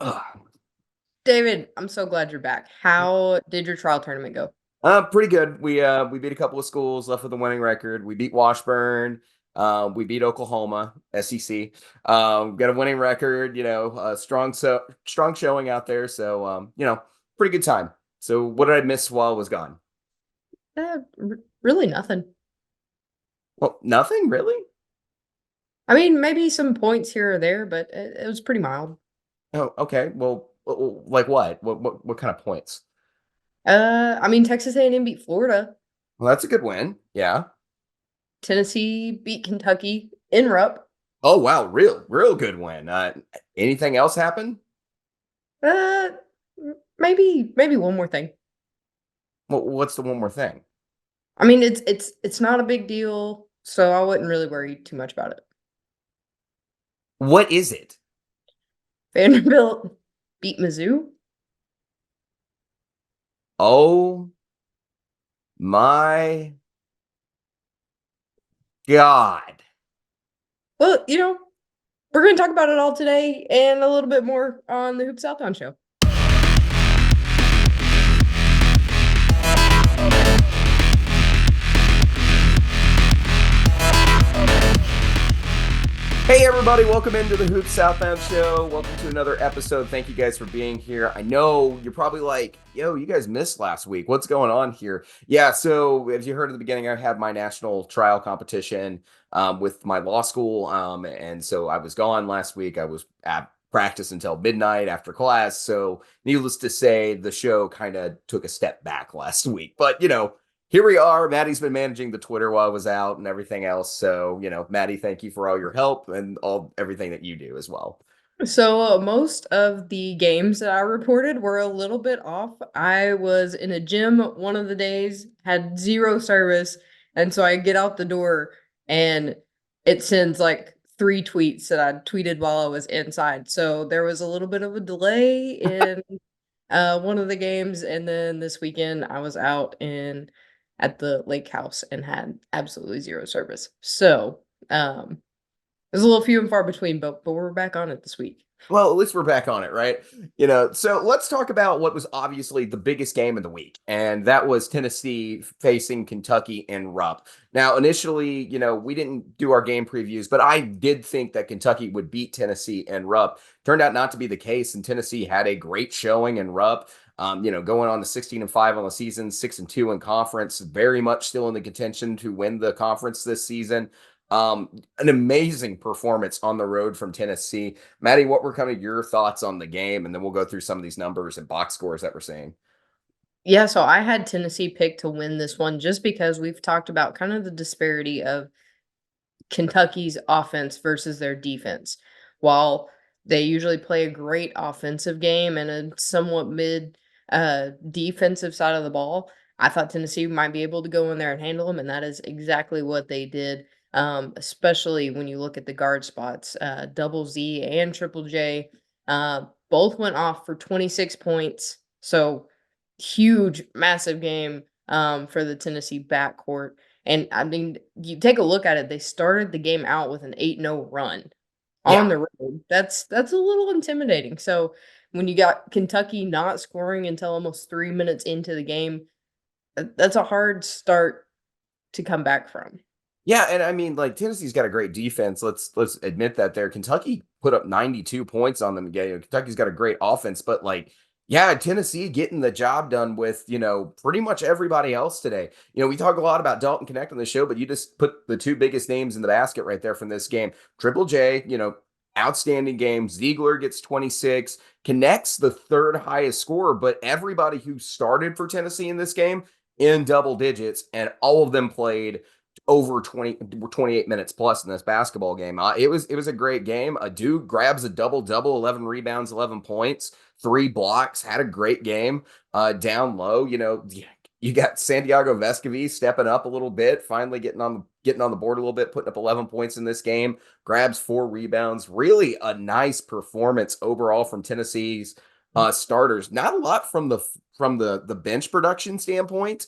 Ugh. David, I'm so glad you're back. How did your trial tournament go? Pretty good. We beat a couple of schools, left with a winning record. We beat Washburn. We beat Oklahoma, SEC. Got a winning record. Strong showing out there. So pretty good time. So what did I miss while I was gone? Really nothing. Well, nothing really. I mean, maybe some points here or there, but it was pretty mild. Oh, okay. Well, like what? What kind of points? I mean, Texas A&M beat Florida. Well, that's a good win. Yeah. Tennessee beat Kentucky in Rupp. Oh wow, real good win. Anything else happen? Uh, maybe one more thing. What's the one more thing? I mean, it's not a big deal, so I wouldn't really worry too much about it. What is it? Vanderbilt beat Mizzou. Oh my God. Well, we're going to talk about it all today and a little bit more on the Hoop Southbound show. Hey, everybody, welcome into the Hoop Southbound Show. Welcome to another episode. Thank you guys for being here. I know you're probably like, yo, you guys missed last week. What's going on here? Yeah, so as you heard at the beginning, I had my national trial competition with my law school. And so I was gone last week. I was at practice until midnight after class. So needless to say, the show kind of took a step back last week. But, here we are. Maddie's been managing the Twitter while I was out and everything else. So, Maddie, thank you for all your help and everything that you do as well. So most of the games that I reported were a little bit off. I was in a gym one of the days, had zero service, and so I get out the door and it sends like three tweets that I tweeted while I was inside. So there was a little bit of a delay in one of the games, and then this weekend I was out in at the lake house and had absolutely zero service. So it was a little few and far between, but we're back on it this week. Well, at least we're back on it, right? So let's talk about what was obviously the biggest game of the week, and that was Tennessee facing Kentucky in Rupp. Now, initially, we didn't do our game previews, but I did think that Kentucky would beat Tennessee in Rupp. Turned out not to be the case, and Tennessee had a great showing in Rupp. Going on to 16-5 on the season, 6-2 in conference, very much still in the contention to win the conference this season. An amazing performance on the road from Tennessee. Maddie, what were kind of your thoughts on the game? And then we'll go through some of these numbers and box scores that we're seeing. Yeah, so I had Tennessee picked to win this one just because we've talked about kind of the disparity of Kentucky's offense versus their defense. While they usually play a great offensive game and a somewhat mid defensive side of the ball, I thought Tennessee might be able to go in there and handle them, and that is exactly what they did. Especially when you look at the guard spots, Double Z and Triple J, both went off for 26 points. So huge, massive game for the Tennessee backcourt. And I mean, you take a look at it, they started the game out with an 8-0 run on Yeah. the road. That's a little intimidating. So when you got Kentucky not scoring until almost 3 minutes into the game, that's a hard start to come back from. Yeah, and I mean, like Tennessee's got a great defense. Let's admit that there. Kentucky put up 92 points on them. Yeah, Kentucky's got a great offense, but like, yeah, Tennessee getting the job done with pretty much everybody else today. We talk a lot about Dalton Connect on the show, but you just put the two biggest names in the basket right there from this game. Triple J, outstanding game. Ziegler gets 26, connects the third highest scorer, but everybody who started for Tennessee in this game in double digits, and all of them played over 28 minutes plus in this basketball game. It was a great game. A dude grabs a double, 11 rebounds, 11 points, 3 blocks, had a great game. Down low, you got Santiago Vescovi stepping up a little bit, finally getting on the board a little bit, putting up 11 points in this game, grabs 4 rebounds. Really a nice performance overall from Tennessee's starters. Not a lot from the bench production standpoint.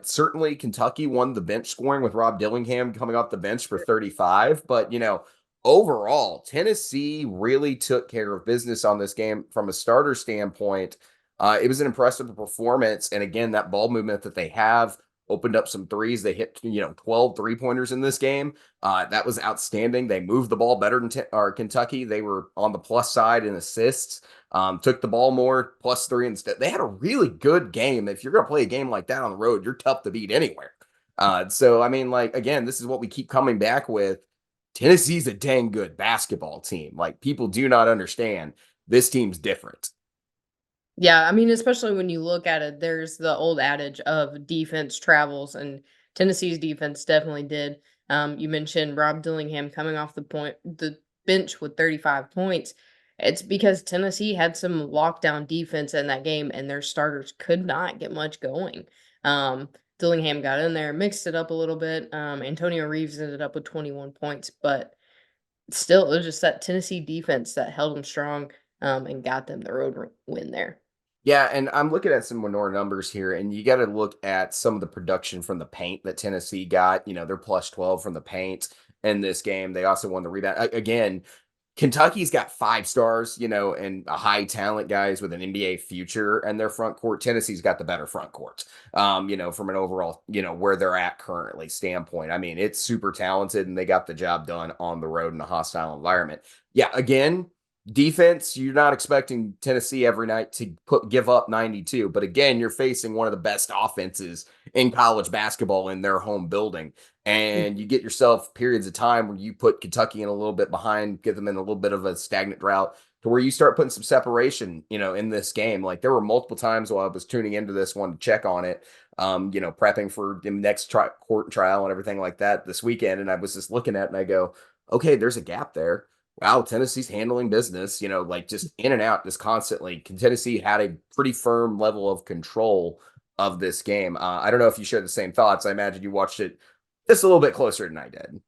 Certainly Kentucky won the bench scoring with Rob Dillingham coming off the bench for 35, but overall, Tennessee really took care of business on this game from a starter standpoint. It was an impressive performance. And again, that ball movement that they have opened up some threes. They hit, 12 3-pointers in this game. That was outstanding. They moved the ball better than Kentucky. They were on the plus side in assists, took the ball more, plus three instead. They had a really good game. If you're going to play a game like that on the road, you're tough to beat anywhere. So, I mean, like, again, this is what we keep coming back with. Tennessee's a dang good basketball team. Like, people do not understand this team's different. Yeah, I mean, especially when you look at it, there's the old adage of defense travels, and Tennessee's defense definitely did. You mentioned Rob Dillingham coming off the bench with 35 points. It's because Tennessee had some lockdown defense in that game, and their starters could not get much going. Um, Dillingham got in there, mixed it up a little bit. Antonio Reeves ended up with 21 points, but still, it was just that Tennessee defense that held them strong and got them the win there. Yeah, and I'm looking at some more numbers here, and you got to look at some of the production from the paint that Tennessee got. They're plus 12 from the paint in this game. They also won the rebound. Again, Kentucky's got 5 stars, and a high talent guys with an NBA future and their front court. Tennessee's got the better front court, from an overall, where they're at currently standpoint. I mean, it's super talented and they got the job done on the road in a hostile environment. Yeah, again, defense, you're not expecting Tennessee every night to give up 92. But again, you're facing one of the best offenses in college basketball in their home building. And you get yourself periods of time where you put Kentucky in a little bit behind, get them in a little bit of a stagnant drought to where you start putting some separation, in this game. Like there were multiple times while I was tuning into this one to check on it, prepping for the next court trial and everything like that this weekend. And I was just looking at it and I go, okay, there's a gap there. Wow, Tennessee's handling business, like just in and out, just constantly. Tennessee had a pretty firm level of control of this game. I don't know if you share the same thoughts. I imagine you watched it just a little bit closer than I did.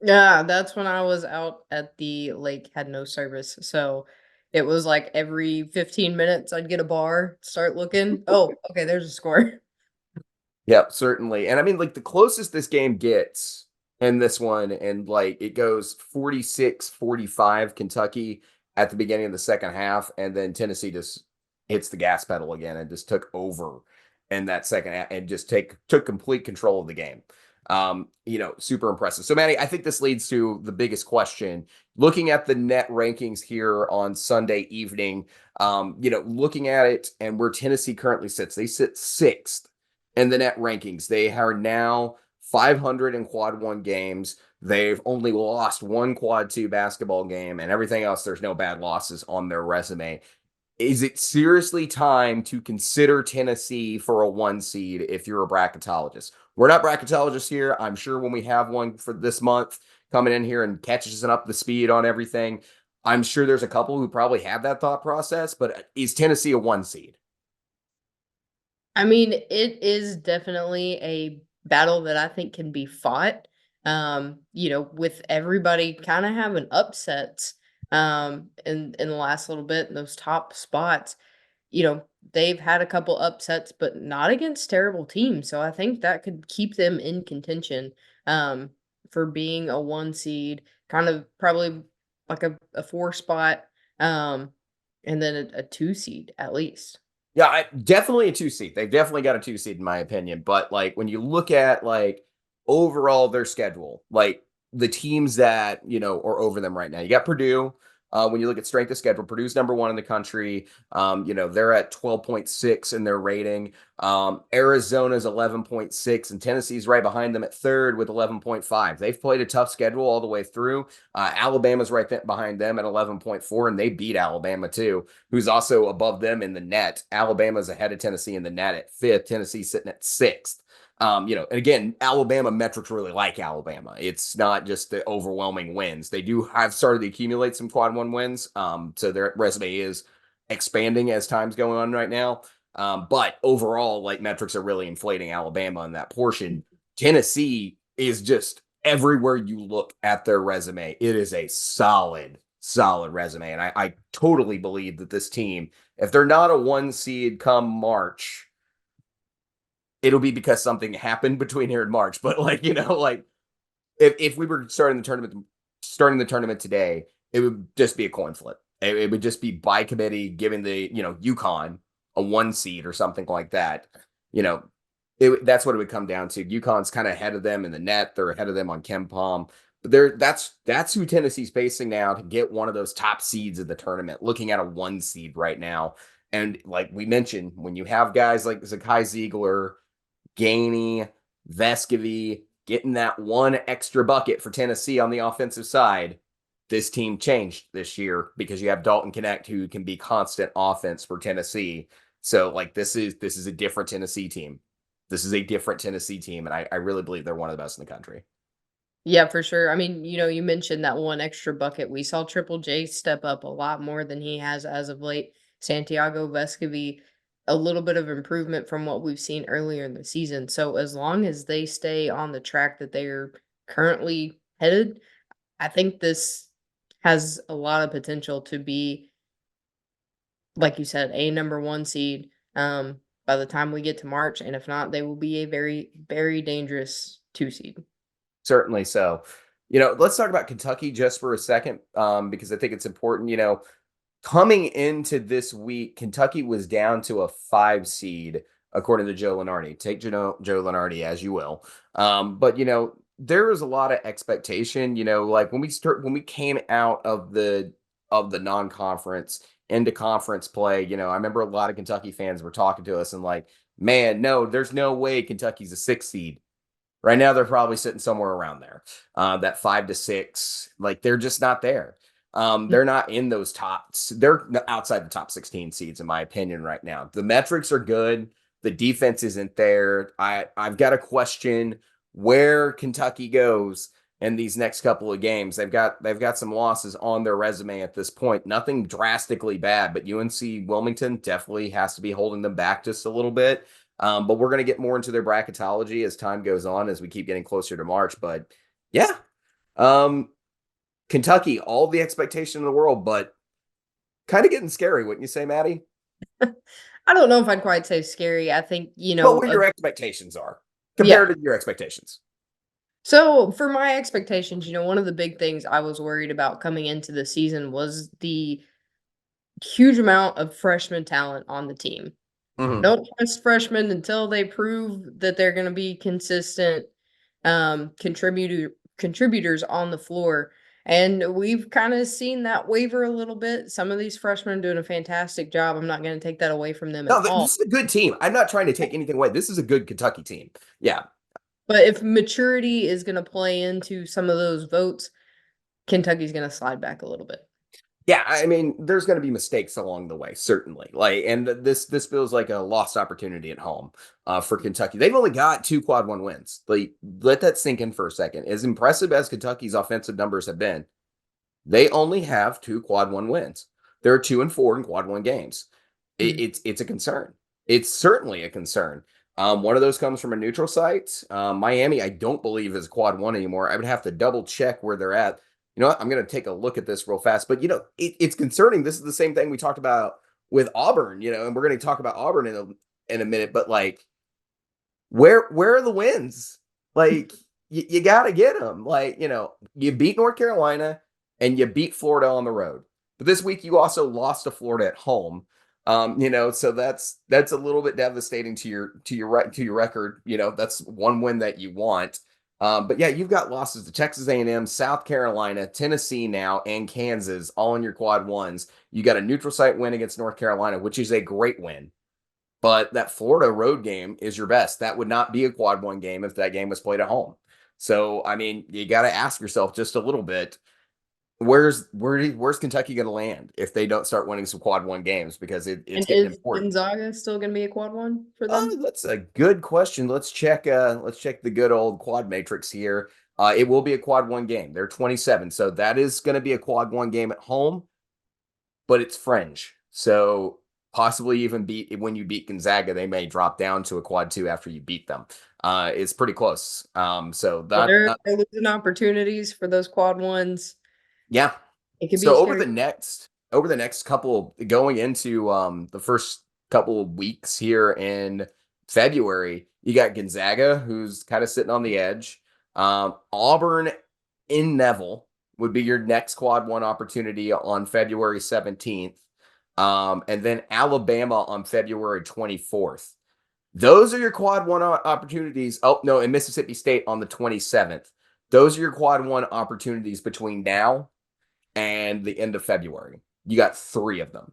Yeah, that's when I was out at the lake, had no service, so it was like every 15 minutes I'd get a bar, start looking, "Oh, okay, there's a score." Yep, certainly. And I mean, like the closest this game gets in this one, and like it goes 46-45 Kentucky at the beginning of the second half, and then Tennessee just hits the gas pedal again and just took over in that second half and just took complete control of the game. Super impressive. So Manny, I think this leads to the biggest question. Looking at the net rankings here on Sunday evening, looking at it and where Tennessee currently sits, they sit sixth in the net rankings. They are now 500 in quad one games. They've only lost one quad two basketball game, and everything else, there's no bad losses on their resume. Is it seriously time to consider Tennessee for a 1 seed if you're a bracketologist? We're not bracketologists here. I'm sure when we have one for this month coming in here and catches us up the speed on everything, I'm sure there's a couple who probably have that thought process, but is Tennessee a 1 seed? I mean, it is definitely a battle that I think can be fought, with everybody kinda having upsets, in the last little bit in those top spots. They've had a couple upsets, but not against terrible teams. So I think that could keep them in contention for being a 1 seed, kind of probably like a 4 spot, um, and then a 2 seed at least. Yeah, definitely a 2 seed. They've definitely got a 2 seed in my opinion. But like when you look at like overall their schedule, like the teams that are over them right now, you got Purdue. When you look at strength of schedule, Purdue's number one in the country. They're at 12.6 in their rating. Arizona's 11.6, and Tennessee's right behind them at third with 11.5. They've played a tough schedule all the way through. Alabama's right behind them at 11.4, and they beat Alabama too, who's also above them in the net. Alabama's ahead of Tennessee in the net at fifth. Tennessee sitting at sixth. And again, Alabama metrics really like Alabama. It's not just the overwhelming wins. They do have started to accumulate some quad one wins. So their resume is expanding as time's going on right now. But overall, like metrics are really inflating Alabama in that portion. Tennessee is just everywhere you look at their resume. It is a solid resume. And I totally believe that this team, if they're not a 1 seed come March, it'll be because something happened between here and March. But like, like if we were starting the tournament starting the tournament today, it would just be a coin flip. It would just be by committee giving the, UConn a 1 seed or something like that. You know, that's what it would come down to. UConn's kind of ahead of them in the net. They're ahead of them on Ken Palm. But that's who Tennessee's facing now to get one of those top seeds of the tournament, looking at a 1 seed right now. And like we mentioned, when you have guys like Zakai Ziegler, Gainey, Vescovy getting that one extra bucket for Tennessee on the offensive side, this team changed this year because you have Dalton Connect who can be constant offense for Tennessee. So like this is a different Tennessee team. This is a different Tennessee team, and I really believe they're one of the best in the country. Yeah, for sure. I mean, you mentioned that one extra bucket. We saw Triple J step up a lot more than he has as of late. Santiago Vescovi, a little bit of improvement from what we've seen earlier in the season. So as long as they stay on the track that they're currently headed, I think this has a lot of potential to be, like you said, a number one seed by the time we get to March. And if not, they will be a very, very dangerous 2 seed. Certainly so. Let's talk about Kentucky just for a second, because I think it's important. Coming into this week, Kentucky was down to a 5 seed, according to Joe Lunardi. Take Joe Lunardi as you will. But there was a lot of expectation. Like when we came out of the non-conference into conference play. I remember a lot of Kentucky fans were talking to us and like, man, no, there's no way Kentucky's a 6 seed. Right now, they're probably sitting somewhere around there, that 5 to 6. Like they're just not there. They're not in those tops. They're outside the top 16 seeds, in my opinion, right now. The metrics are good. The defense isn't there. I've got a question where Kentucky goes in these next couple of games. They've got some losses on their resume at this point. Nothing drastically bad, but UNC Wilmington definitely has to be holding them back just a little bit. But we're going to get more into their bracketology as time goes on, as we keep getting closer to March. But yeah, Kentucky, all the expectation in the world, but kind of getting scary, wouldn't you say, Maddie? I don't know if I'd quite say scary. I think, But what your expectations are yeah. compared to your expectations. So for my expectations, one of the big things I was worried about coming into the season was the huge amount of freshman talent on the team. Mm-hmm. Don't trust freshmen until they prove that they're going to be consistent contributors on the floor. And we've kind of seen that waver a little bit. Some of these freshmen are doing a fantastic job. I'm not going to take that away from them at No, all. this is a good team. I'm not trying to take anything away. This is a good Kentucky team. Yeah. But if maturity is going to play into some of those votes, Kentucky's going to slide back a little bit. Yeah, I mean, there's going to be mistakes along the way, certainly. Like, and this feels like a lost opportunity at home for Kentucky. They've only got 2 quad 1 wins. Like, let that sink in for a second. As impressive as Kentucky's offensive numbers have been, they only have 2 quad 1 wins. They're 2-4 in quad 1 games. Mm. It's a concern. It's certainly a concern. One of those comes from a neutral site. Miami, I don't believe is quad 1 anymore. I would have to double check where they're at. You know what? I'm going to take a look at this real fast. But it's concerning. This is the same thing we talked about with Auburn. And we're going to talk about Auburn in a minute. But like, where are the wins? Like, you got to get them. Like, you beat North Carolina and you beat Florida on the road. But this week you also lost to Florida at home. So that's a little bit devastating to your record. That's one win that you want. But yeah, you've got losses to Texas A&M, South Carolina, Tennessee now, and Kansas, all in your quad 1s. You got a neutral site win against North Carolina, which is a great win. But that Florida road game is your best. That would not be a quad 1 game if that game was played at home. So, I mean, you got to ask yourself just a little bit, where's Kentucky going to land if they don't start winning some quad 1 games, because it's And getting is important. Gonzaga still going to be a quad 1 for them? That's a good question. Let's check the good old quad matrix here. It will be a quad 1 game. They're 27. So that is going to be a quad 1 game at home, but it's fringe. So possibly even when you beat Gonzaga, they may drop down to a quad 2 after you beat them. It's pretty close. So So that they're losing opportunities for those quad 1s. yeah. It could be So a over scary. the next couple, going into the first couple of weeks here in February, you got Gonzaga, who's kind of sitting on the edge. Auburn in Neville, would be your next quad one opportunity on February 17th. And then Alabama on February 24th. Those are your quad one opportunities. Oh, no, and Mississippi State on the 27th. Those are your quad one opportunities between now and the end of February. You got 3 of them.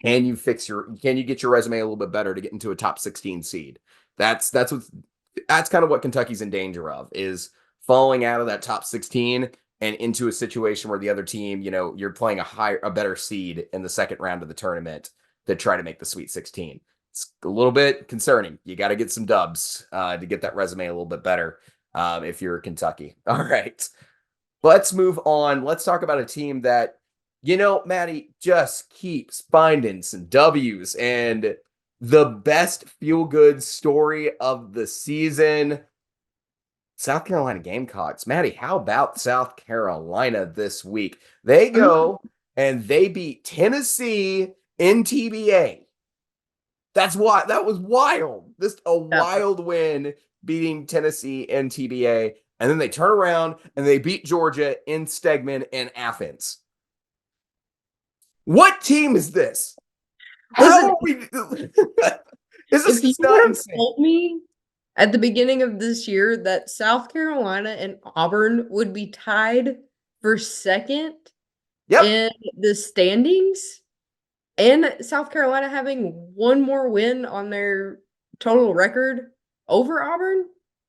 Can you get your resume a little bit better to get into a top 16 seed? That's kind of what Kentucky's in danger of, is falling out of that top 16 and into a situation where the other team, you're playing a better seed in the second round of the tournament to try to make the Sweet 16. It's a little bit concerning. You got to get some dubs to get that resume a little bit better if you're Kentucky. All right. Let's move on. Let's talk about a team that, Maddie, just keeps finding some W's. And the best feel-good story of the season, South Carolina Gamecocks. Maddie, how about South Carolina this week? They go and they beat Tennessee in TBA. That was wild. Just a wild win, beating Tennessee in TBA. And then they turn around and they beat Georgia in Stegman and Athens. What team is this? Listen, How are we? if you not would have insane? told me at the beginning of this year that South Carolina and Auburn would be tied for second Yep. in the standings, and South Carolina having one more win on their total record over Auburn,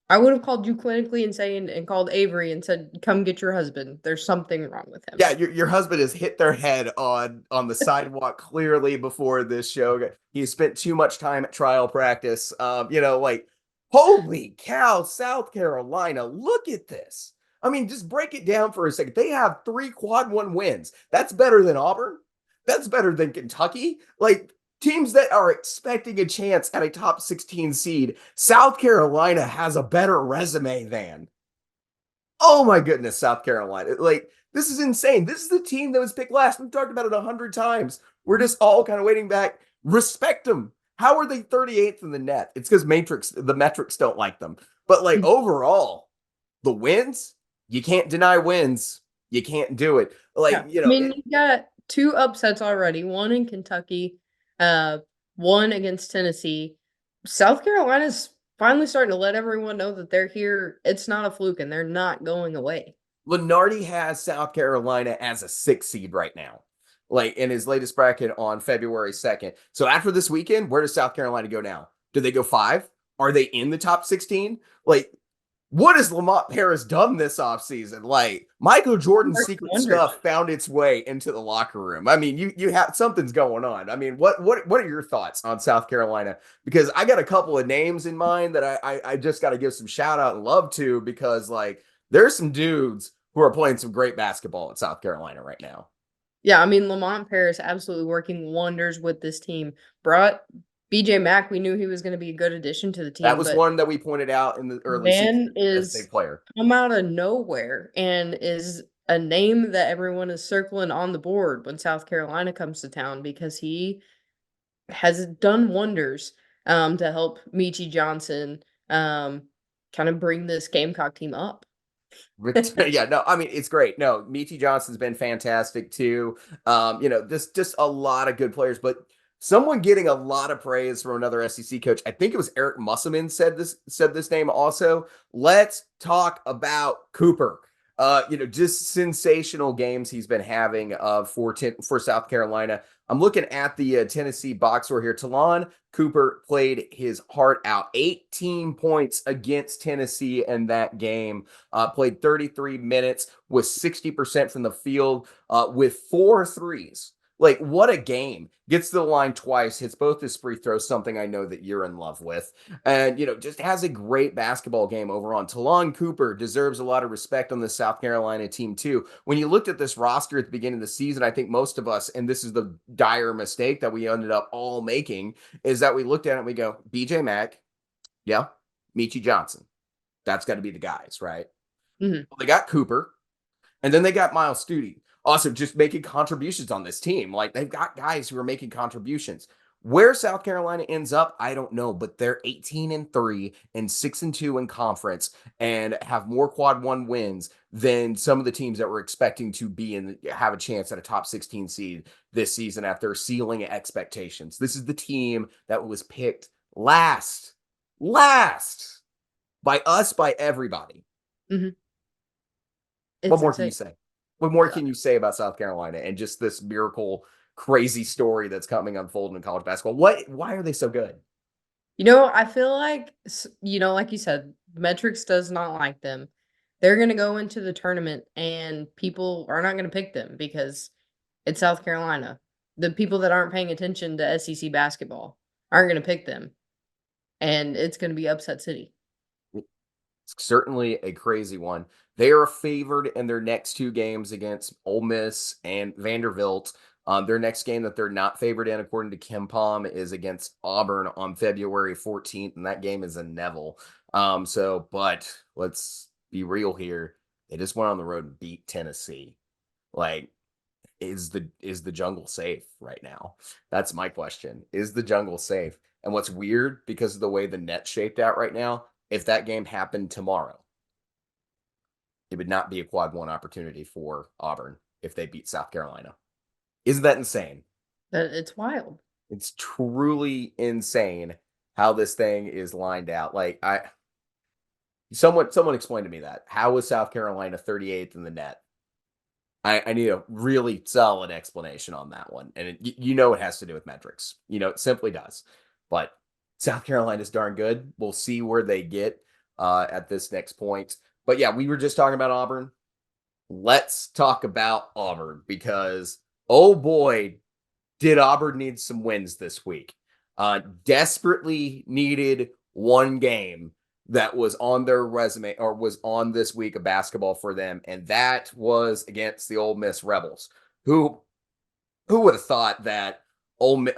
I would have called you clinically insane and called Avery and said, "Come get your husband. There's something wrong with him." Yeah, your husband has hit their head on the sidewalk clearly before this show. He spent too much time at trial practice. Like, holy cow, South Carolina, look at this. I mean, just break it down for a second. They have 3 quad one wins. That's better than Auburn. That's better than Kentucky. Like, teams that are expecting a chance at a top 16 seed, South Carolina has a better resume than. Oh my goodness, South Carolina. Like, this is insane. This is the team that was picked last. We've talked about it 100 times. We're just all kind of waiting back. Respect them. How are they 38th in the net? It's because the metrics don't like them. But like overall, the wins, you can't deny wins. You can't do it. Yeah. Like, I mean, you got 2 upsets already, one in Kentucky, uh, one against Tennessee. South Carolina's finally starting to let everyone know that they're here. It's not a fluke and they're not going away. Lenardi has South Carolina as a 6 seed right now, like in his latest bracket on February 2nd. So after this weekend, where does South Carolina go now? Do they go 5? Are they in the top 16? Like, what has Lamont Paris done this offseason? Like, Michael Jordan's secret stuff found its way into the locker room. I mean, you have something's going on. I mean, what are your thoughts on South Carolina? Because I got a couple of names in mind that I just got to give some shout out and love to, because like there's some dudes who are playing some great basketball at South Carolina right now. Yeah, I mean, Lamont Paris absolutely working wonders with this team. Brought BJ Mack, we knew he was going to be a good addition to the That team, was but one that we pointed out in the early man season as a is big player. come out of nowhere and is a name that everyone is circling on the board when South Carolina comes to town, because he has done wonders to help Michi Johnson kind of bring this Gamecock team up. Yeah, no, I mean it's great. No, Michi Johnson's been fantastic too. This just a lot of good players, but someone getting a lot of praise from another SEC coach. I think it was Eric Musselman said this name also. Let's talk about Cooper. Just sensational games he's been having for South Carolina. I'm looking at the Tennessee box score here. Talon Cooper played his heart out. 18 points against Tennessee in that game. Played 33 minutes, was 60% from the field, with 4 threes. Like, what a game. Gets to the line twice, hits both his free throws, something I know that you're in love with. And, just has a great basketball game overall. Talon Cooper deserves a lot of respect on the South Carolina team, too. When you looked at this roster at the beginning of the season, I think most of us, and this is the dire mistake that we ended up all making, is that we looked at it and we go, BJ Mack, yeah, Michi Johnson. That's got to be the guys, right? Mm-hmm. Well, they got Cooper, and then they got Miles Studi. Also, just making contributions on this team. Like, they've got guys who are making contributions. Where South Carolina ends up, I don't know, but they're 18-3 and 6-2 in conference and have more quad one wins than some of the teams that were expecting to be in have a chance at a top 16 seed this season after ceiling expectations. This is the team that was picked last by us, by everybody. Mhm. What It's more can you insane. say? What more Uh, can you say about South Carolina and just this miracle, crazy story that's coming unfolding in college basketball? Why are they so good? I feel like, like you said, metrics does not like them. They're gonna go into the tournament and people are not gonna pick them because it's South Carolina. The people that aren't paying attention to SEC basketball aren't gonna pick them, and it's gonna be upset city. It's certainly a crazy one. They are favored in their next two games against Ole Miss and Vanderbilt. Their next game that they're not favored in, according to Kim Palm, is against Auburn on February 14th, and that game is in Neville. But let's be real here. They just went on the road and beat Tennessee. Like, is the jungle safe right now? That's my question. Is the jungle safe? And what's weird because of the way the net's shaped out right now, if that game happened tomorrow, it would not be a quad one opportunity for Auburn if they beat South Carolina. Isn't that insane? That it's wild. It's truly insane how this thing is lined out. Like I someone explained to me that. How is South Carolina 38th in the net? I need a really solid explanation on that one. And it has to do with metrics. It simply does. But South Carolina's darn good. We'll see where they get at this next point. But yeah, we were just talking about Auburn. Let's talk about Auburn because, oh boy, did Auburn need some wins this week. Desperately needed one game that was on their resume or was on this week of basketball for them, and that was against the Ole Miss Rebels, who would have thought that Ole Miss,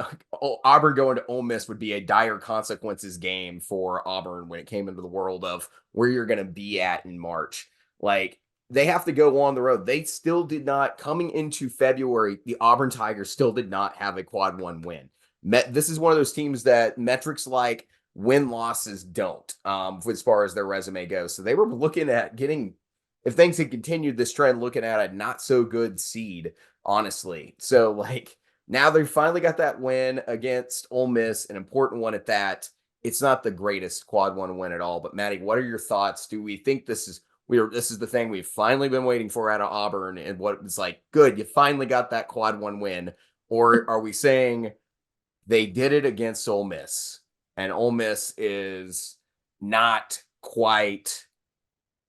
Auburn going to Ole Miss would be a dire consequences game for Auburn when it came into the world of where you're going to be at in March. Like they have to go on the road. They still did not coming into February. The Auburn Tigers still did not have a quad one win. This is one of those teams that metrics like win losses don't, as far as their resume goes. So they were looking at getting, if things had continued this trend, looking at a not so good seed, honestly. So like now they finally got that win against Ole Miss, an important one at that. It's not the greatest quad one win at all, but Maddie, what are your thoughts? Do we think this is the thing we've finally been waiting for out of Auburn, and what it's like, good, you finally got that quad one win, or are we saying they did it against Ole Miss, and Ole Miss is not quite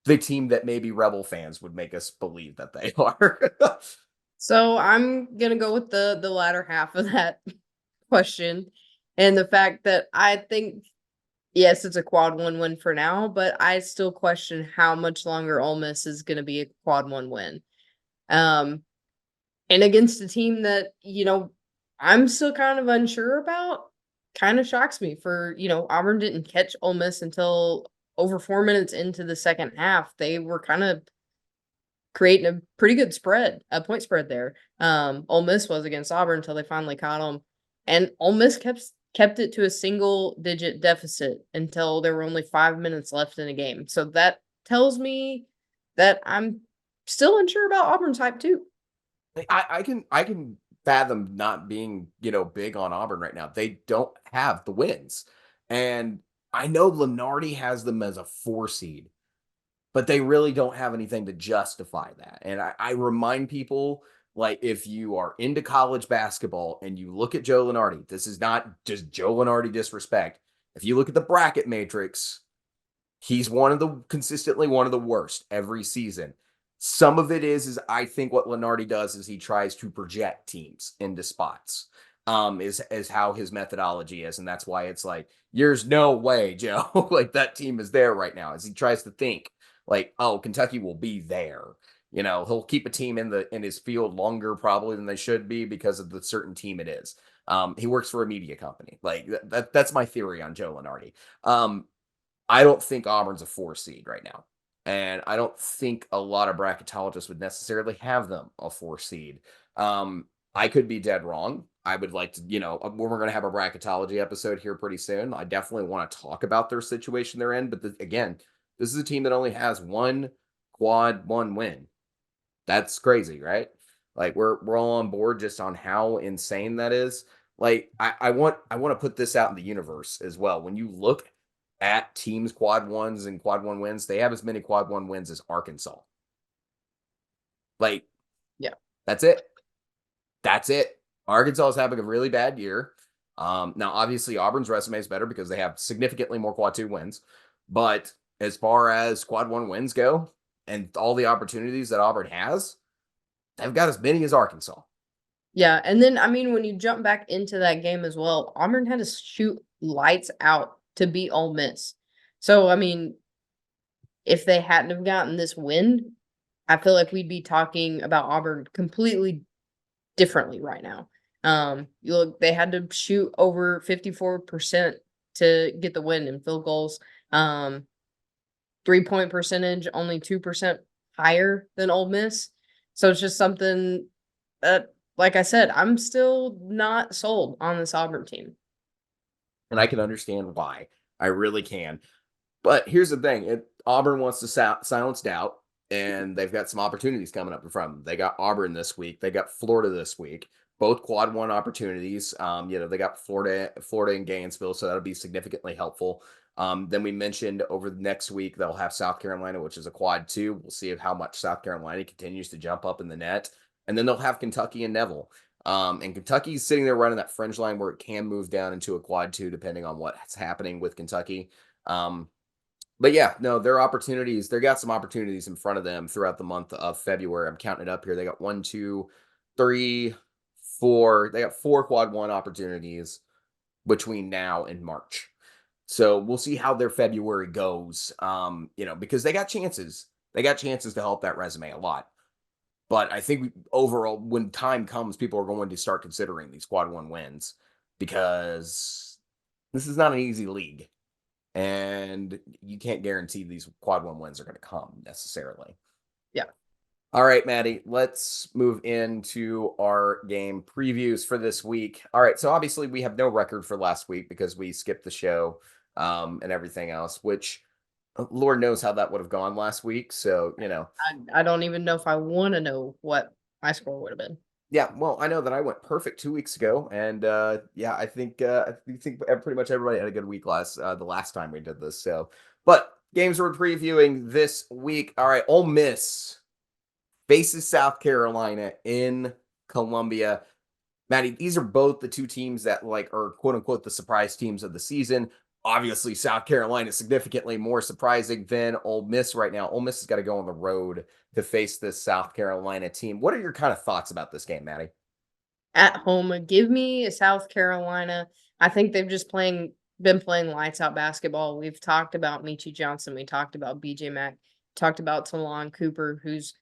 the team that maybe Rebel fans would make us believe that they are? So I'm gonna go with the latter half of that question, and the fact that I think yes, it's a quad one win for now, but I still question how much longer Ole Miss is gonna be a quad one win. Um, and against a team that, I'm still kind of unsure about, kind of shocks me for, Auburn didn't catch Ole Miss until over 4 minutes into the second half. They were kind of creating a pretty good spread, a point spread there. Ole Miss was against Auburn until they finally caught them, and Ole Miss kept it to a single digit deficit until there were only 5 minutes left in the game. So that tells me that I'm still unsure about Auburn's hype too. I can fathom not being big on Auburn right now. They don't have the wins, and I know Lenardi has them as a 4 seed, but they really don't have anything to justify that. And I remind people, like, if you are into college basketball and you look at Joe Lenardi, this is not just Joe Lenardi disrespect. If you look at the bracket matrix, he's consistently one of the worst every season. Some of it is I think what Lenardi does is he tries to project teams into spots. Is how his methodology is, and that's why it's like there's no way, Joe, like that team is there right now. As he tries to think like, oh, Kentucky will be there. He'll keep a team in his field longer probably than they should be because of the certain team it is. He works for a media company. Like that's my theory on Joe Lenardi. I don't think Auburn's a 4 seed right now. And I don't think a lot of bracketologists would necessarily have them a 4 seed. I could be dead wrong. I would like to, we're going to have a bracketology episode here pretty soon. I definitely want to talk about their situation they're in. But again, this is a team that only has one quad one win. That's crazy, right? Like we're all on board just on how insane that is. Like I want to put this out in the universe as well. When you look at teams quad ones and quad one wins, they have as many quad one wins as Arkansas. Like Yeah. that's it. That's it. Arkansas is having a really bad year. Now, obviously, Auburn's resume is better because they have significantly more quad two wins. But as far as quad one wins go and all the opportunities that Auburn has, they've got as many as Arkansas. Yeah, and then, I mean, when you jump back into that game as well, Auburn had to shoot lights out to beat Ole Miss. So, I mean, if they hadn't have gotten this win, I feel like we'd be talking about Auburn completely differently right now. You look, they had to shoot over 54% to get the win in field goals. 3-point percentage only 2% higher than Ole Miss. So it's just something that, like I said, I'm still not sold on this Auburn team. And I can understand why. I really can. But here's the thing: Auburn wants to silence doubt, and they've got some opportunities coming up in front of them. They got Auburn this week. They got Florida this week. Both quad one opportunities. They got Florida and Gainesville, so that'll be significantly helpful. Then we mentioned over the next week they'll have South Carolina, which is a quad two. We'll see how much South Carolina continues to jump up in the net, and then they'll have Kentucky and Neville. And Kentucky's sitting there running that fringe line where it can move down into a quad two, depending on what's happening with Kentucky. But yeah, no, their opportunities, they got some opportunities in front of them throughout the month of February. I'm counting it up here. They got one, two, three, four. They got four quad one opportunities between now and March. So we'll see how their February goes. Because they got chances. They got chances to help that resume a lot. But I think overall, when time comes, people are going to start considering these quad one wins because this is not an easy league. And you can't guarantee these quad one wins are going to come necessarily. Yeah. All right, Maddie, let's move into our game previews for this week. All right, so obviously we have no record for last week because we skipped the show and everything else, which Lord knows how that would have gone last week. So, I don't even know if I want to know what my score would have been. yeah, well, I know that I went perfect 2 weeks ago, and yeah, I think pretty much everybody had a good week the last time we did this. So, but games we're previewing this week. All right, Ole Miss faces South Carolina in Columbia. Maddie, these are both the two teams that are quote unquote the surprise teams of the season. Obviously, South Carolina is significantly more surprising than Ole Miss right now. Ole Miss has got to go on the road to face this South Carolina team. What are your kind of thoughts about this game, Maddie? At home, give me South Carolina. I think they've just been playing lights out basketball. We've talked about Michi Johnson. We talked about BJ Mack. Talked about Talon Cooper, who's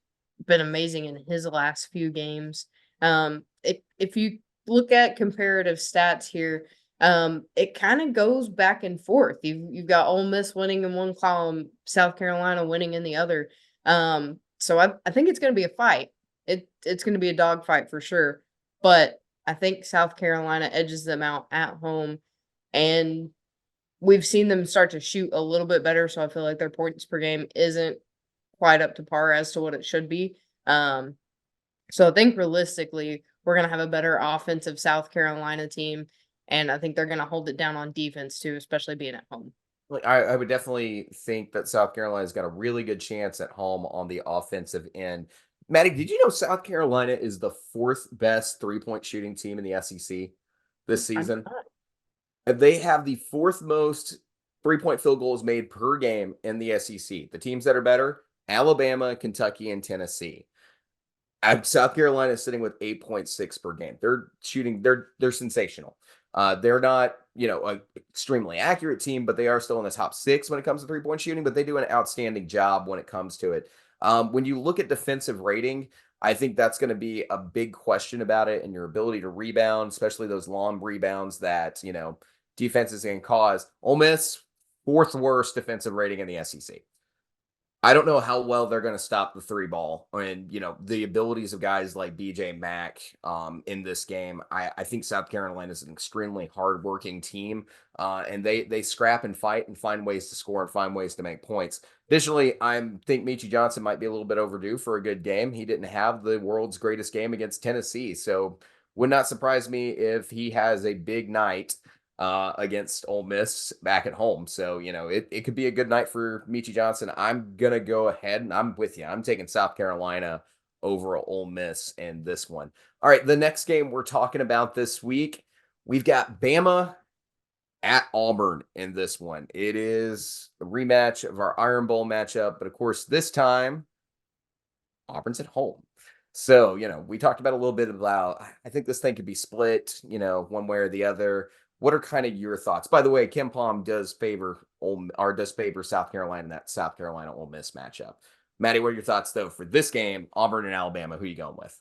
been amazing in his last few games. If you look at comparative stats here, it kind of goes back and forth. You've got Ole Miss winning in one column, South Carolina winning in the other. So I think it's going to be a fight. It's going to be a dog fight for sure. But I think South Carolina edges them out at home, and we've seen them start to shoot a little bit better. So I feel like their points per game isn't quite up to par as to what it should be. So I think realistically, we're going to have a better offensive South Carolina team. And I think they're going to hold it down on defense too, especially being at home. Like I would definitely think that South Carolina's got a really good chance at home on the offensive end. Maddie, did you know South Carolina is the fourth best 3-point shooting team in the SEC this I did season? not. They have the fourth most 3-point field goals made per game in the SEC. The teams that are better, Alabama, Kentucky, and Tennessee. South Carolina is sitting with 8.6 per game. They're shooting, they're sensational. They're not, an extremely accurate team, but they are still in the top six when it comes to 3-point shooting, but they do an outstanding job when it comes to it. When you look at defensive rating, I think that's going to be a big question about it and your ability to rebound, especially those long rebounds that, defenses can cause. Ole Miss, fourth worst defensive rating in the SEC. I don't know how well they're going to stop the three ball and, the abilities of guys like BJ Mack in this game. I think South Carolina is an extremely hardworking team, and they scrap and fight and find ways to score and find ways to make points. Additionally, I think Michie Johnson might be a little bit overdue for a good game. He didn't have the world's greatest game against Tennessee, so would not surprise me if he has a big night against Ole Miss back at home. So, it could be a good night for Michie Johnson. I'm going to go ahead and I'm with you. I'm taking South Carolina over Ole Miss in this one. All right. The next game we're talking about this week, we've got Bama at Auburn in this one. It is a rematch of our Iron Bowl matchup. But of course, this time Auburn's at home. So, we talked about a little bit about, I think this thing could be split, one way or the other. What are kind of your thoughts? By the way, Kim Palm does favor does favor South Carolina in that South Carolina Ole Miss matchup. Maddie, what are your thoughts though for this game, Auburn and Alabama? Who are you going with?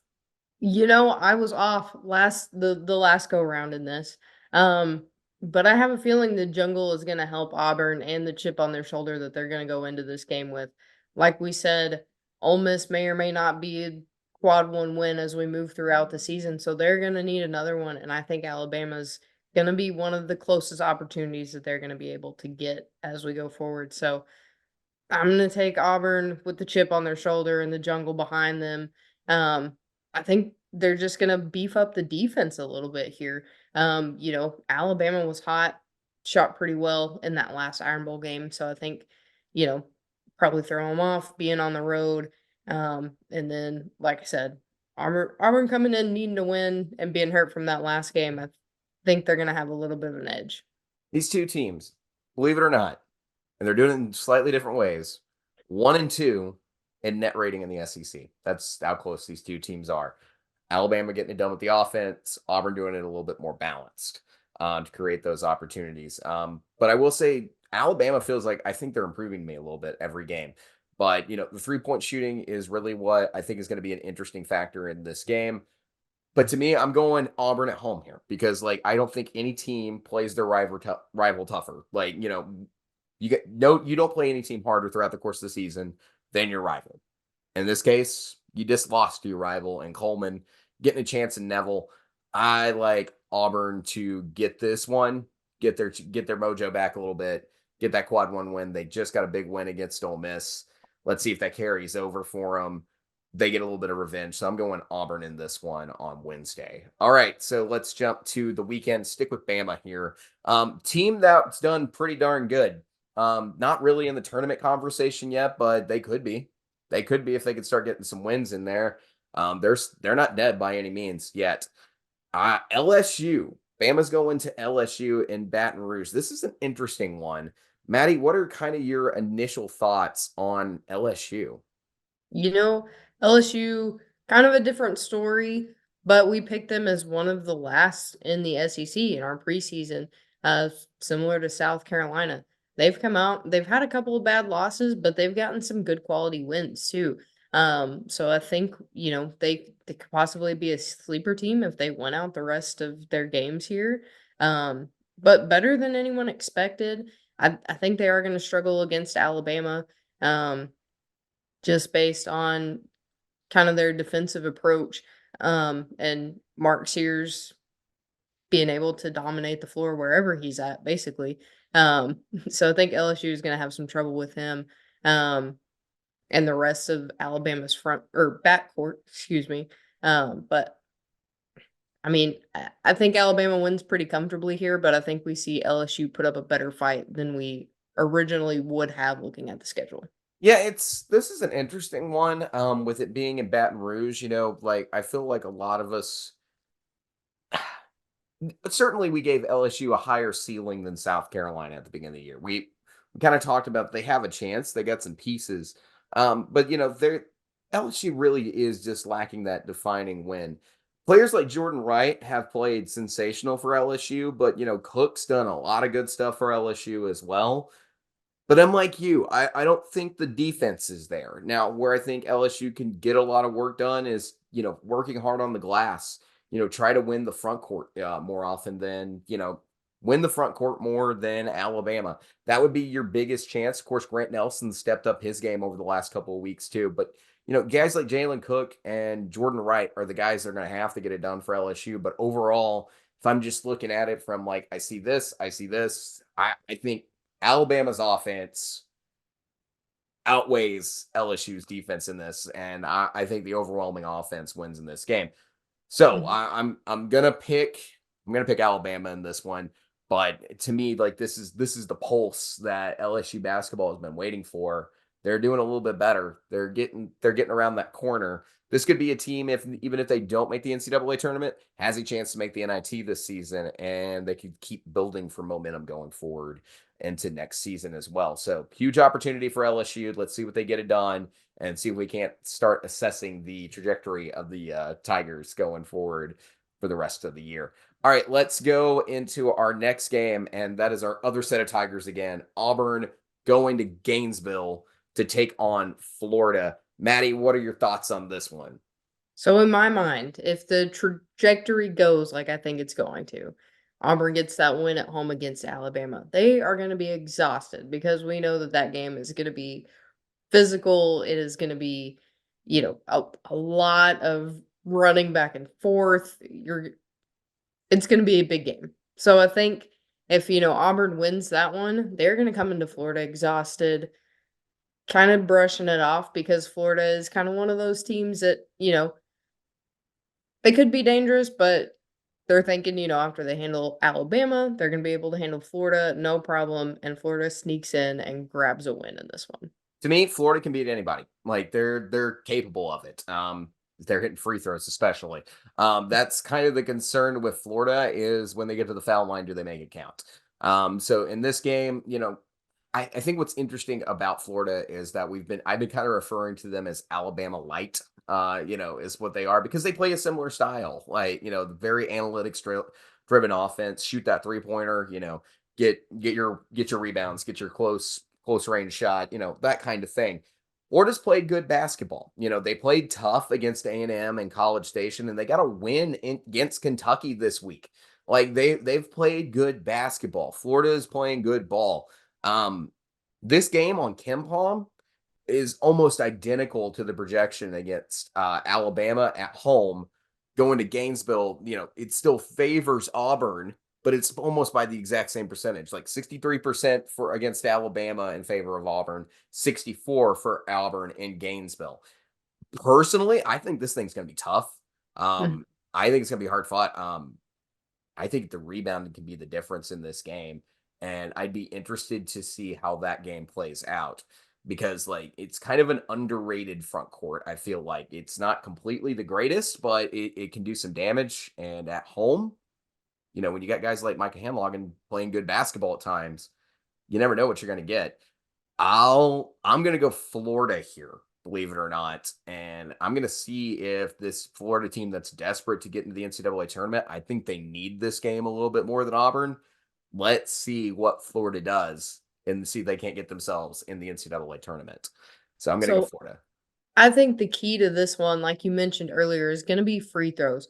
I was off the last go round in this. But I have a feeling the jungle is gonna help Auburn and the chip on their shoulder that they're gonna go into this game with. Like we said, Ole Miss may or may not be a quad one win as we move throughout the season, so they're gonna need another one. And I think Alabama's gonna be one of the closest opportunities that they're gonna be able to get as we go forward. So I'm gonna take Auburn with the chip on their shoulder and the jungle behind them. I think they're just gonna beef up the defense a little bit here. Alabama was hot, shot pretty well in that last Iron Bowl game, so I think, you know, probably throw them off being on the road. And then, like I said, Auburn coming in needing to win and being hurt from that last game. I think they're gonna have a little bit of an edge. These two teams, believe it or not, and they're doing it in slightly different ways. 1 and 2 in net rating in the SEC. That's how close these two teams are. Alabama getting it done with the offense, Auburn doing it a little bit more balanced to create those opportunities. But I will say, Alabama feels like I think they're improving me a little bit every game. But, the 3-point shooting is really what I think is going to be an interesting factor in this game. But to me, I'm going Auburn at home here because, like, I don't think any team plays their rival tougher. Like, you don't play any team harder throughout the course of the season than your rival. In this case, you just lost to your rival and Coleman getting a chance in Neville. I like Auburn to get this one, get their mojo back a little bit, get that quad one win. They just got a big win against Ole Miss. Let's see if that carries over for them. They get a little bit of revenge. So I'm going Auburn in this one on Wednesday. All right, so let's jump to the weekend. Stick with Bama here. Team that's done pretty darn good. Not really in the tournament conversation yet, but they could be. They could be if they could start getting some wins in there. They're not dead by any means yet. LSU. Bama's going to LSU in Baton Rouge. This is an interesting one. Maddie, what are kind of your initial thoughts on LSU? You know, LSU, kind of a different story, but we picked them as one of the last in the SEC in our preseason, similar to South Carolina. They've come out, they've had a couple of bad losses, but they've gotten some good quality wins too. So I think, they could possibly be a sleeper team if they went out the rest of their games here. But better than anyone expected. I think they are going to struggle against Alabama. Just based on kind of their defensive approach, and Mark Sears being able to dominate the floor wherever he's at, basically. So I think LSU is gonna have some trouble with him, and the rest of Alabama's front or backcourt, excuse me. But I mean, I think Alabama wins pretty comfortably here, but I think we see LSU put up a better fight than we originally would have looking at the schedule. Yeah, this is an interesting one. With it being in Baton Rouge, like I feel like a lot of us certainly we gave LSU a higher ceiling than South Carolina at the beginning of the year. We kind of talked about they have a chance, they got some pieces. But they're LSU really is just lacking that defining win. Players like Jordan Wright have played sensational for LSU, but Cook's done a lot of good stuff for LSU as well. But I'm like you. I don't think the defense is there. Now, where I think LSU can get a lot of work done is, working hard on the glass, try to win the front court more often than, win the front court more than Alabama. That would be your biggest chance. Of course, Grant Nelson stepped up his game over the last couple of weeks too. But guys like Jalen Cook and Jordan Wright are the guys that are going to have to get it done for LSU. But overall, if I'm just looking at it from like I see this, I see this, I think Alabama's offense outweighs LSU's defense in this, and I think the overwhelming offense wins in this game. So Mhm. I'm gonna pick Alabama in this one. But to me, like this is the pulse that LSU basketball has been waiting for. They're doing a little bit better. They're getting around that corner. This could be a team, if even if they don't make the NCAA tournament, has a chance to make the NIT this season, and they could keep building for momentum going forward into next season as well. So huge opportunity for LSU. Let's see what they get it done and see if we can't start assessing the trajectory of the Tigers going forward for the rest of the year. All right, let's go into our next game, and that is our other set of Tigers again. Auburn going to Gainesville to take on Florida. Maddie, what are your thoughts on this one? So in my mind, if the trajectory goes like I think it's going to, Auburn gets that win at home against Alabama. They are going to be exhausted because we know that that game is going to be physical. It is going to be, a lot of running back and forth. It's going to be a big game. So I think if Auburn wins that one, they're going to come into Florida exhausted, kind of brushing it off because Florida is kind of one of those teams that they could be dangerous, but they're thinking, after they handle Alabama, they're going to be able to handle Florida, no problem. And Florida sneaks in and grabs a win in this one. To me, Florida can beat anybody. Like they're capable of it. They're hitting free throws, especially. That's kind of the concern with Florida is when they get to the foul line, do they make it count? So in this game, I think what's interesting about Florida is that I've been kind of referring to them as Alabama light. Is what they are because they play a similar style, like the very driven offense, shoot that 3-pointer, get your rebounds, get your close range shot, that kind of thing. Florida's played good basketball. They played tough against A&M and College Station, and they got a win against Kentucky this week. Like they've played good basketball. Florida is playing good ball. Um, this game on Kim Palm is almost identical to the projection against Alabama at home. Going to Gainesville, it still favors Auburn, but it's almost by the exact same percentage, like 63% for against Alabama in favor of Auburn, 64 for Auburn in Gainesville. Personally, I think this thing's going to be tough. Mhm. Um, I think it's going to be hard fought. I think the rebounding can be the difference in this game. And I'd be interested to see how that game plays out because, like, it's kind of an underrated front court. I feel like it's not completely the greatest, but it can do some damage. And at home, when you got guys like Micah Hamlogan playing good basketball at times, you never know what you're going to get. I'm gonna go Florida here, believe it or not, and I'm gonna see if this Florida team that's desperate to get into the NCAA tournament. I think they need this game a little bit more than Auburn. Let's see what Florida does and see if they can't get themselves in the NCAA tournament. So I'm gonna go So Florida. I think the key to this one, like you mentioned earlier, is going to be free throws.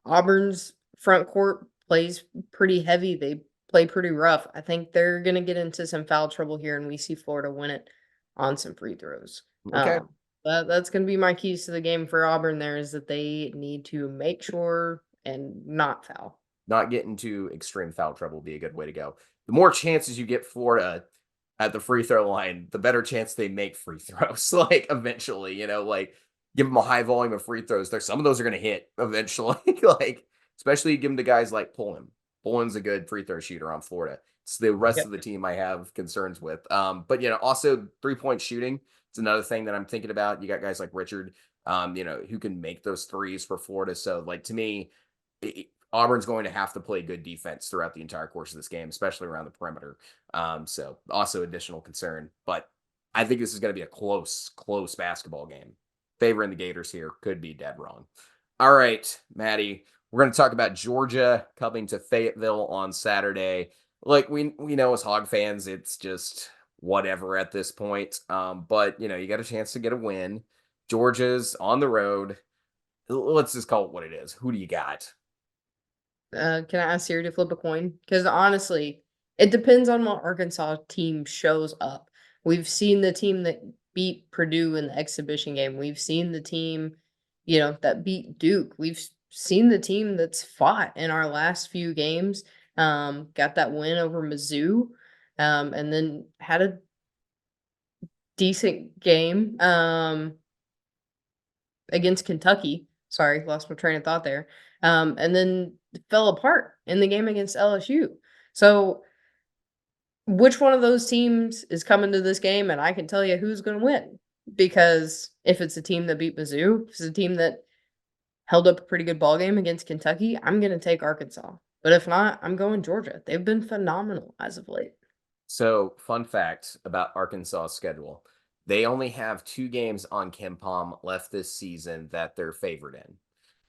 Auburn's front court plays pretty heavy. They play pretty rough. I think they're going to get into some foul trouble here, and we see Florida win it on some free throws. Okay, That's going to be my keys to the game for Auburn. There is that they need to make sure and not foul. not getting to extreme foul trouble would be a good way to go. The more chances you get Florida at the free throw line, the better chance they make free throws. Like eventually, like give them a high volume of free throws. Some of those are going to hit eventually. Like especially give them to guys like Pullen. Pullen's a good free throw shooter on Florida. It's the rest of Yep. the team I have concerns with. But also 3-point shooting. It's another thing that I'm thinking about. You got guys like Richard, who can make those threes for Florida. So like to me, Auburn's going to have to play good defense throughout the entire course of this game, especially around the perimeter. So also additional concern, but I think this is going to be a close basketball game. Favoring the Gators here could be dead wrong. All right, Maddie, we're going to talk about Georgia coming to Fayetteville on Saturday. Like we know as Hog fans, it's just whatever at this point. But you got a chance to get a win. Georgia's on the road. Let's just call it what it is. Who do you got? Can I ask Siri to flip a coin? Because honestly, it depends on what Arkansas team shows up. We've seen the team that beat Purdue in the exhibition game. We've seen the team, that beat Duke. Seen the team that's fought in our last few games. Got that win over Mizzou, and then had a decent game against Kentucky. Sorry, lost my train of thought there. And then fell apart in the game against LSU. So, which one of those teams is coming to this game? And I can tell you who's going to win. Because if it's a team that beat Mizzou, if it's a team that held up a pretty good ball game against Kentucky, I'm going to take Arkansas. But if not, I'm going Georgia. They've been phenomenal as of late. So, fun fact about Arkansas's schedule. They only have 2 games on Ken Palm left this season that they're favored in,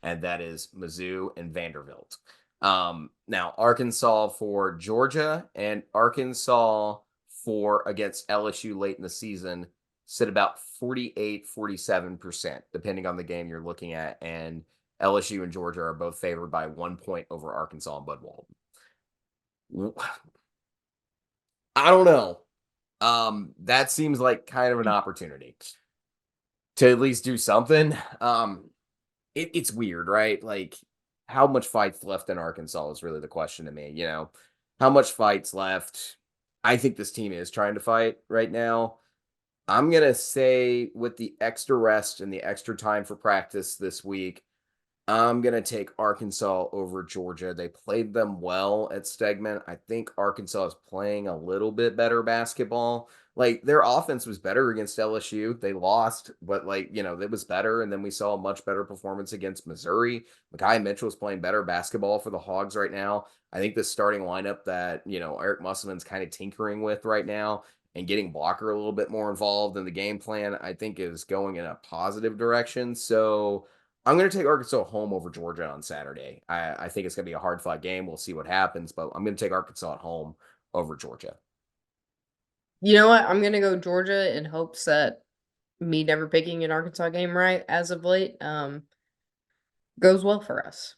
and that is Mizzou and Vanderbilt. Now, Arkansas for Georgia and Arkansas for against LSU late in the season sit about 48-47%, depending on the game you're looking at. And LSU and Georgia are both favored by 1 point over Arkansas and Bud Walton. I don't know. That seems like kind of an opportunity to at least do something. It's weird, right? Like, how much fight's left in Arkansas is really the question to me. How much fight's left? I think this team is trying to fight right now. I'm gonna say with the extra rest and the extra time for practice this week, I'm going to take Arkansas over Georgia. They played them well at Stegman. I think Arkansas is playing a little bit better basketball. Like, their offense was better against LSU. They lost, but it was better. And then we saw a much better performance against Missouri. Mekhi Mitchell is playing better basketball for the Hogs right now. I think the starting lineup that, Eric Musselman's kind of tinkering with right now and getting Blocker a little bit more involved in the game plan, I think is going in a positive direction. So, I'm going to take Arkansas home over Georgia on Saturday. I think it's going to be a hard fought game. We'll see what happens, but I'm going to take Arkansas at home over Georgia. You know what? I'm going to go Georgia in hopes that me never picking an Arkansas game right as of late goes well for us.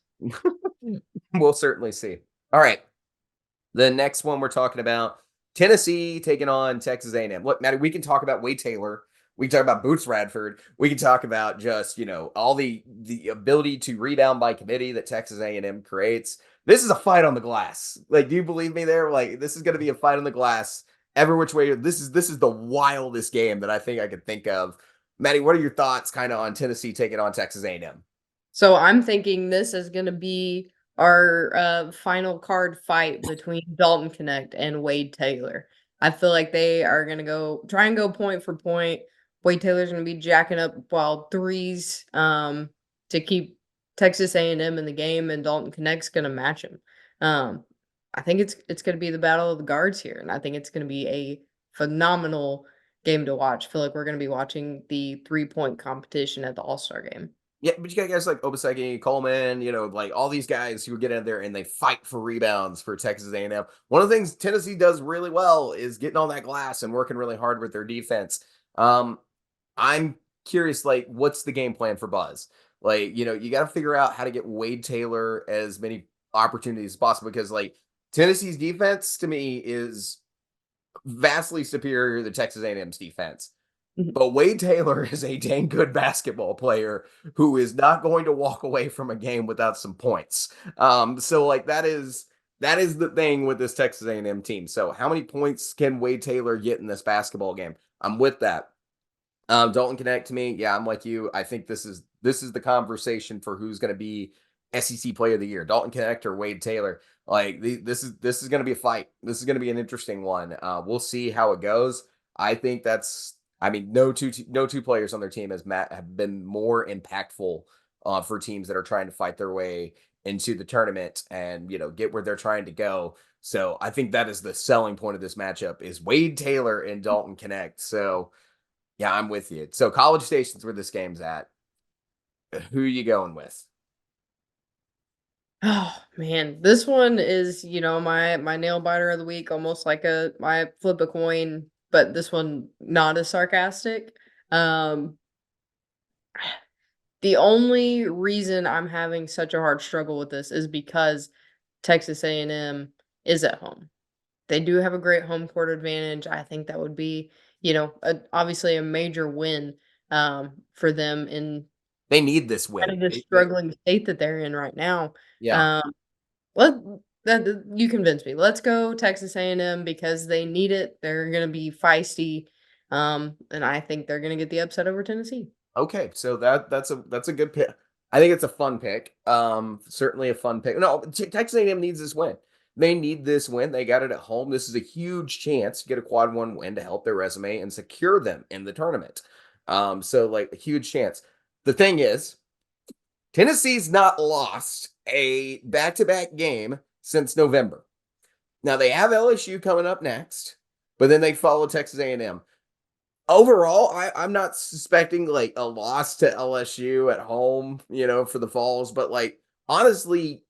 We'll certainly see. All right. The next one we're talking about, Tennessee taking on Texas A&M. Look, Maddie, we can talk about Wade Taylor. We can talk about Boots Radford. We can talk about just, all the ability to rebound by committee that Texas A&M creates. This is a fight on the glass. Like, do you believe me there? Like, this is going to be a fight on the glass every which way. This is the wildest game that I think I could think of. Maddie, what are your thoughts kind of on Tennessee taking on Texas A&M? So I'm thinking this is going to be our final card fight between Dalton Connect and Wade Taylor. I feel like they are going to try and go point for point. Wade Taylor's going to be jacking up wild threes to keep Texas A&M in the game, and Dalton Connect's going to match him. I think it's going to be the battle of the guards here, and I think it's going to be a phenomenal game to watch. I feel like we're going to be watching the 3-point competition at the All-Star game. Yeah, but you got guys like Obaseki, Coleman, like all these guys who get in there and they fight for rebounds for Texas A&M. One of the things Tennessee does really well is getting on that glass and working really hard with their defense. I'm curious, like, what's the game plan for Buzz? Like, you got to figure out how to get Wade Taylor as many opportunities as possible because, like, Tennessee's defense to me is vastly superior to Texas A&M's defense. Mhm. But Wade Taylor is a dang good basketball player who is not going to walk away from a game without some points. So like that is the thing with this Texas A&M team. So how many points can Wade Taylor get in this basketball game? I'm with that. Dalton Connect to me, yeah, I'm like you. I think this is the conversation for who's going to be SEC Player of the Year, Dalton Connect or Wade Taylor. Like this is going to be a fight. This is going to be an interesting one. We'll see how it goes. I think that's. I mean, no two players on their team have been more impactful for teams that are trying to fight their way into the tournament and get where they're trying to go. So I think that is the selling point of this matchup is Wade Taylor and Dalton Connect. So yeah, I'm with you. So College Station's where this game's at. Who are you going with? Oh man, this one is, my nail biter of the week, almost like my flip a coin, but this one not as sarcastic. Um, the only reason I'm having such a hard struggle with this is because Texas A&M is at home. They do have a great home court advantage. I think that would be, obviously a major win, for them in They need this kind win. of the struggling state that they're in right now. Yeah. Um, let that you convinced me. Let's go Texas A&M because they need it. They're gonna be feisty, and I think they're gonna get the upset over Tennessee. Okay, so that's a good pick. I think it's a fun pick. Certainly a fun pick. No, Texas A&M needs this win. They need this win. They got it at home. This is a huge chance to get a quad one win to help their resume and secure them in the tournament. So like a huge chance. The thing is, Tennessee's not lost a back-to-back game since November. Now they have LSU coming up next, but then they follow Texas A&M. Overall, I'm not suspecting like a loss to LSU at home, for the Falls, but like honestly,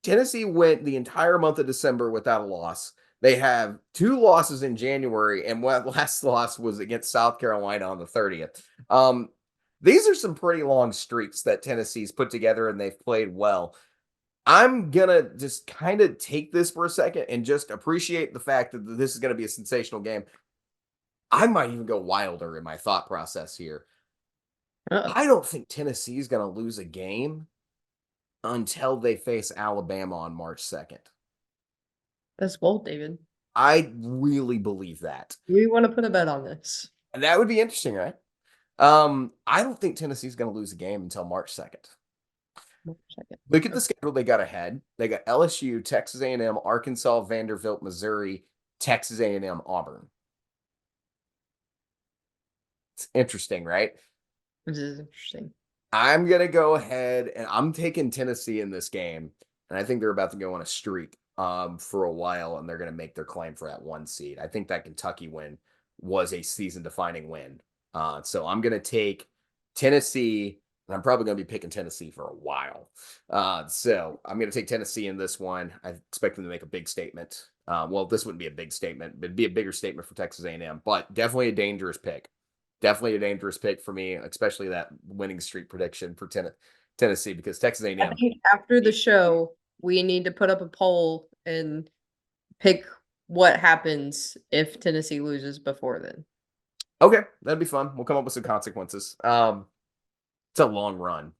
Tennessee went the entire month of December without a loss. They have two losses in January, and what last loss was against South Carolina on the 30th. These are some pretty long streaks that Tennessee's put together, and they've played well. I'm gonna just kind of take this for a second and just appreciate the fact that this is gonna be a sensational game. I might even go wilder in my thought process here. Uh-oh, I don't think Tennessee is going to lose a game until they face Alabama on March 2nd. that's bold, David. I really believe that. We wanna put a bet on this. And that would be interesting, right? I don't think Tennessee's going to lose a game until March 2nd. One second. Look at the Okay. schedule they got ahead. They got LSU, Texas A&M, Arkansas, Vanderbilt, Missouri, Texas A&M, Auburn. It's interesting, right? This is interesting. I'm gonna go ahead and I'm taking Tennessee in this game, and I think they're about to go on a streak for a while, and they're gonna make their claim for that one seed. I think that Kentucky win was a season defining win. So I'm gonna take Tennessee, and I'm probably gonna be picking Tennessee for a while. So I'm gonna take Tennessee in this one. I expect them to make a big statement. Well, this wouldn't be a big statement, but it'd be a bigger statement for Texas A&M, but definitely a dangerous pick. Definitely a dangerous pick for me, especially that winning streak prediction for Tennessee because Texas I A&M. think after the show, we need to put up a poll and pick what happens if Tennessee loses before then. Okay, that'd be fun. We'll come up with some consequences. It's a long run.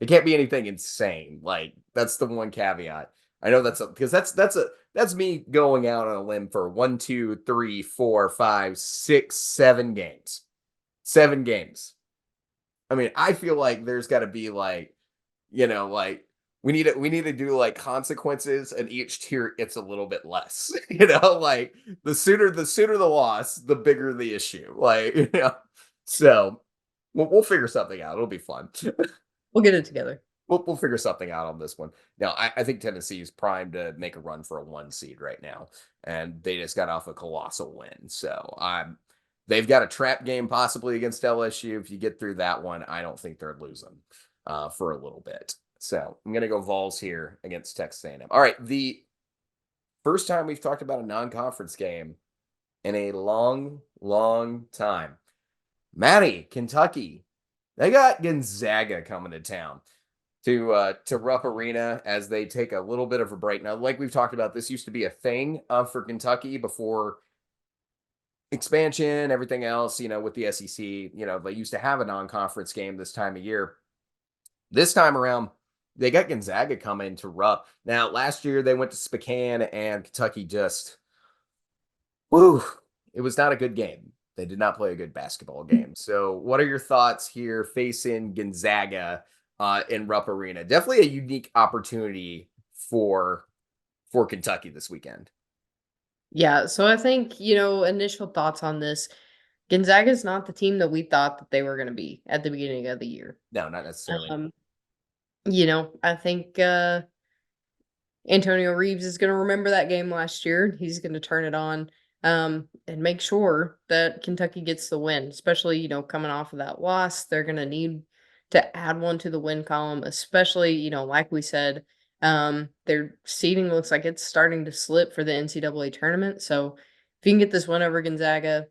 It can't be anything insane. Like that's the one caveat. I know because that's me going out on a limb for 1, 2, 3, 4, 5, 6, 7 games. 7 games. I mean, I feel like there's got to be like, like we need to do like consequences, and each tier it's a little bit less. Like the sooner the loss, the bigger the issue. Like, so we'll figure something out. It'll be fun. We'll get it together. We'll figure something out on this one. Now, I think Tennessee is primed to make a run for a one seed right now, and they just got off a colossal win. So they've got a trap game possibly against LSU. If you get through that one, I don't think they're losing for a little bit. So I'm gonna go Vols here against Texas A&M. All right, the first time we've talked about a non-conference game in a long, long time. Maddie, Kentucky, they got Gonzaga coming to town to Rupp Arena as they take a little bit of a break. Now, like we've talked about, this used to be a thing for Kentucky before expansion, everything else, with the SEC, they used to have a non-conference game this time of year. This time around, they got Gonzaga coming to Rupp. Now, last year they went to Spokane and Kentucky just, woo, it was not a good game. They did not play a good basketball game. So, what are your thoughts here facing Gonzaga in Rupp Arena? Definitely a unique opportunity for Kentucky this weekend. Yeah, so I think, initial thoughts on this, Gonzaga is not the team that we thought that they were gonna be at the beginning of the year. No, not necessarily. Um, I think, Antonio Reeves is gonna remember that game last year. He's gonna turn it on, and make sure that Kentucky gets the win, especially, coming off of that loss. They're gonna need to add one to the win column, especially, like we said, their seeding looks like it's starting to slip for the NCAA tournament. So if you can get this win over Gonzaga,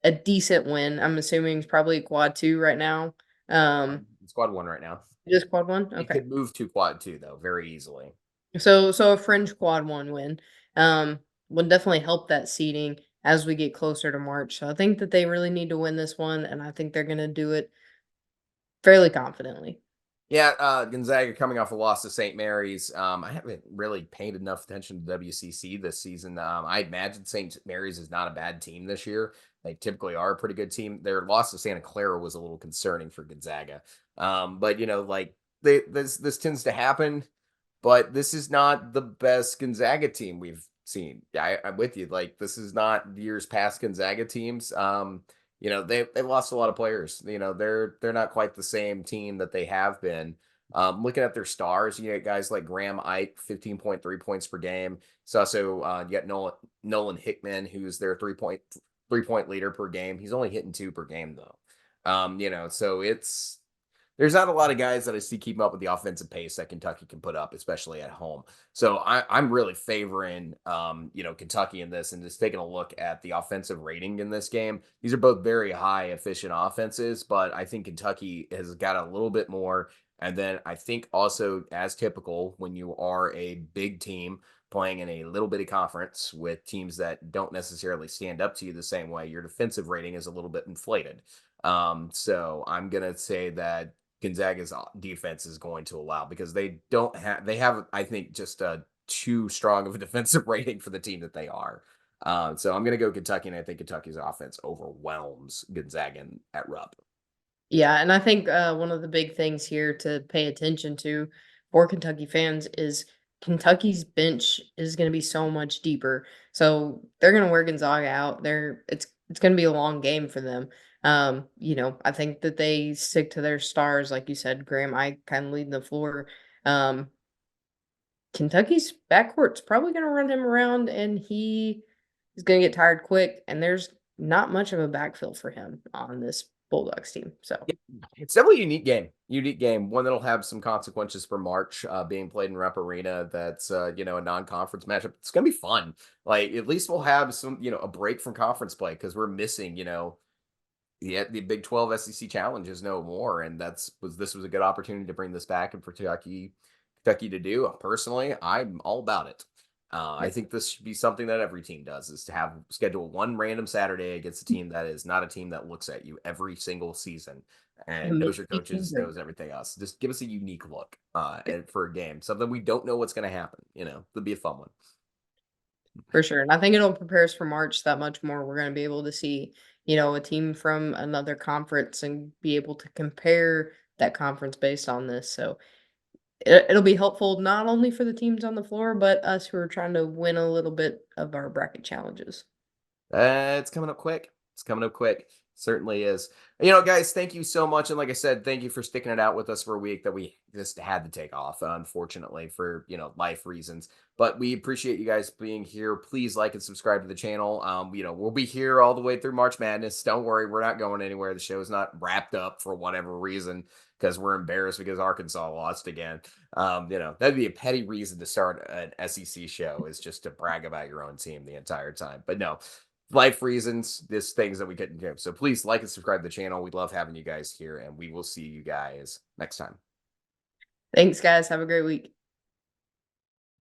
a decent win. I'm assuming it's probably quad two right now. It's quad one right now. Just quad one? It Okay. could move to quad two though, very easily. So a fringe quad one win, um, would definitely help that seeding as we get closer to March. So I think that they really need to win this one, and I think they're gonna do it fairly confidently. Yeah, Gonzaga coming off a loss to St. Mary's. I haven't really paid enough attention to WCC this season. I imagine St. Mary's is not a bad team this year. They typically are a pretty good team. Their loss to Santa Clara was a little concerning for Gonzaga. But like this tends to happen. But this is not the best Gonzaga team we've seen. I'm with you. Like this is not years past Gonzaga teams. They lost a lot of players. They're not quite the same team that they have been. Looking at their stars, you get guys like Graham Ike, 15.3 points per game. It's also you got Nolan Hickman, who's their 3-point leader per game. He's only hitting two per game though. So there's not a lot of guys that I see keeping up with the offensive pace that Kentucky can put up, especially at home. So I'm really favoring, Kentucky in this and just taking a look at the offensive rating in this game. These are both very high efficient offenses, but I think Kentucky has got a little bit more. And then I think also, as typical, when you are a big team playing in a little bitty conference with teams that don't necessarily stand up to you the same way, your defensive rating is a little bit inflated. So I'm gonna say that Gonzaga's defense is going to allow because they have I think just a too strong of a defensive rating for the team that they are. So I'm going to go Kentucky, and I think Kentucky's offense overwhelms Gonzaga at Rupp. Yeah, and I think, one of the big things here to pay attention to for Kentucky fans is Kentucky's bench is gonna be so much deeper. So, they're gonna wear Gonzaga out. It's gonna be a long game for them. I think that they stick to their stars, like you said, Graham I kinda leading the floor. Um, Kentucky's backcourt's probably gonna run him around, and he is gonna get tired quick, and there's not much of a backfill for him on this Bulldogs team, so Yeah, it's definitely a unique game. Unique game. One that'll have some consequences for March being played in Rep Arena. That's a non-conference matchup. It's gonna be fun. Like at least we'll have some, a break from conference play because we're missing, the Big 12 SEC Challenge is no more, and this was a good opportunity to bring this back and for Kentucky to do. Personally, I'm all about it. I yeah. think this should be something that every team does is to have schedule one random Saturday against a team that is not a team that looks at you every single season and And knows make your me feel coaches, great. knows everything else. Just give us a unique look for a game, something we don't know what's going to happen. It'll be a fun one. For sure, and I think it'll prepare us for March that much more. We're gonna be able to see, a team from another conference and be able to compare that conference based on this, so it'll be helpful not only for the teams on the floor, but us who are trying to win a little bit of our bracket challenges. It's coming up quick. It's coming up quick. Certainly is. Guys, thank you so much. And like I said, thank you for sticking it out with us for a week that we just had to take off, unfortunately, for life reasons. But we appreciate you guys being here. Please like and subscribe to the channel. We'll be here all the way through March Madness. Don't worry, we're not going anywhere. The show is not wrapped up for whatever reason because we're embarrassed because Arkansas lost again. That'd be a petty reason to start an SEC show is just to brag about your own team the entire time. But no, life reasons, this things that we couldn't do. So please like and subscribe to the channel. We love having you guys here, and we will see you guys next time. Thanks, guys. Have a great week.